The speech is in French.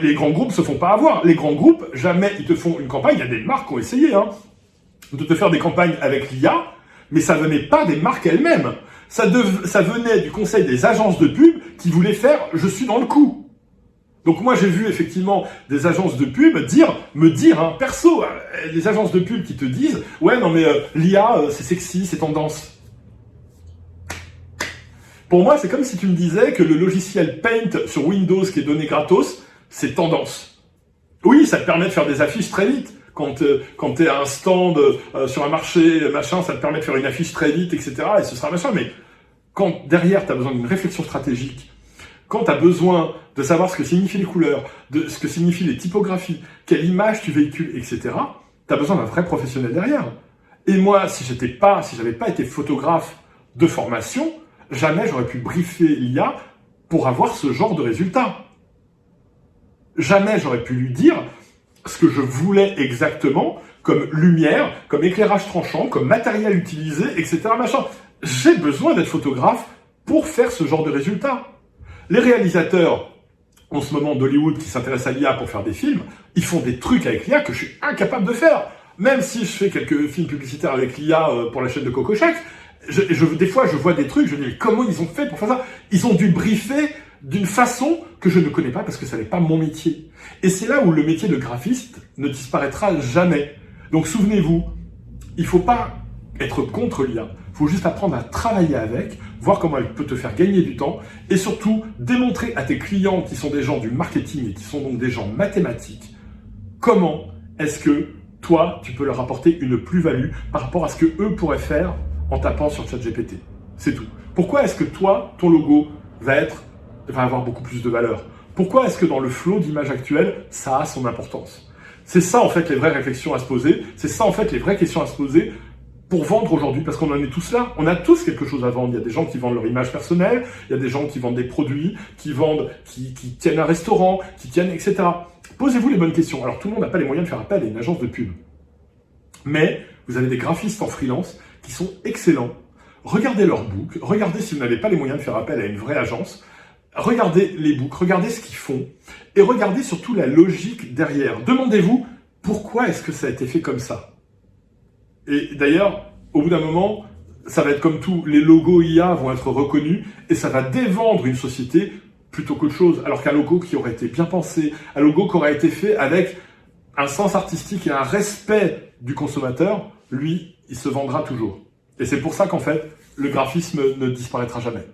Les grands groupes se font pas avoir. Les grands groupes, jamais ils te font une campagne. Il y a des marques qui ont essayé de te faire des campagnes avec l'IA, mais ça venait pas des marques elles-mêmes. Ça venait du conseil des agences de pub qui voulaient faire « je suis dans le coup ». Donc moi j'ai vu effectivement des agences de pub me dire perso, des agences de pub qui te disent « ouais non mais l'IA c'est sexy, c'est tendance ». Pour moi c'est comme si tu me disais que le logiciel Paint sur Windows qui est donné gratos, c'est tendance. Oui, ça te permet de faire des affiches très vite. Quand tu es à un stand sur un marché, machin, ça te permet de faire une affiche très vite, etc. Et ce sera machin. Mais quand derrière, tu as besoin d'une réflexion stratégique, quand tu as besoin de savoir ce que signifient les couleurs, de ce que signifient les typographies, quelle image tu véhicules, etc., tu as besoin d'un vrai professionnel derrière. Et moi, si j'avais pas été photographe de formation, jamais j'aurais pu briefer l'IA pour avoir ce genre de résultat. Jamais j'aurais pu lui dire ce que je voulais exactement, comme lumière, comme éclairage tranchant, comme matériel utilisé, etc. Machin. J'ai besoin d'être photographe pour faire ce genre de résultats. Les réalisateurs, en ce moment d'Hollywood, qui s'intéressent à l'IA pour faire des films, ils font des trucs avec l'IA que je suis incapable de faire. Même si je fais quelques films publicitaires avec l'IA pour la chaîne de Coco Check, des fois je vois des trucs, je me dis comment ils ont fait pour faire ça? Ils ont dû briefer d'une façon que je ne connais pas parce que ça n'est pas mon métier. Et c'est là où le métier de graphiste ne disparaîtra jamais. Donc souvenez-vous, il ne faut pas être contre l'IA. Il faut juste apprendre à travailler avec, voir comment elle peut te faire gagner du temps et surtout démontrer à tes clients qui sont des gens du marketing et qui sont donc des gens mathématiques, comment est-ce que toi, tu peux leur apporter une plus-value par rapport à ce que eux pourraient faire en tapant sur ChatGPT. C'est tout. Pourquoi est-ce que toi, ton logo va avoir beaucoup plus de valeur? Pourquoi est-ce que dans le flow d'images actuelles, ça a son importance? C'est ça en fait les vraies réflexions à se poser, c'est ça en fait les vraies questions à se poser pour vendre aujourd'hui, parce qu'on en est tous là, on a tous quelque chose à vendre. Il y a des gens qui vendent leur image personnelle, il y a des gens qui vendent des produits, qui tiennent un restaurant, qui tiennent, etc. Posez-vous les bonnes questions. Alors tout le monde n'a pas les moyens de faire appel à une agence de pub. Mais vous avez des graphistes en freelance qui sont excellents. Regardez leurs books, regardez si vous n'avez pas les moyens de faire appel à une vraie agence, regardez les books, regardez ce qu'ils font, et regardez surtout la logique derrière. Demandez-vous, pourquoi est-ce que ça a été fait comme ça? Et d'ailleurs, au bout d'un moment, ça va être comme tout, les logos IA vont être reconnus, et ça va dévendre une société plutôt qu'autre chose, alors qu'un logo qui aurait été bien pensé, un logo qui aurait été fait avec un sens artistique et un respect du consommateur, lui, il se vendra toujours. Et c'est pour ça qu'en fait, le graphisme ne disparaîtra jamais.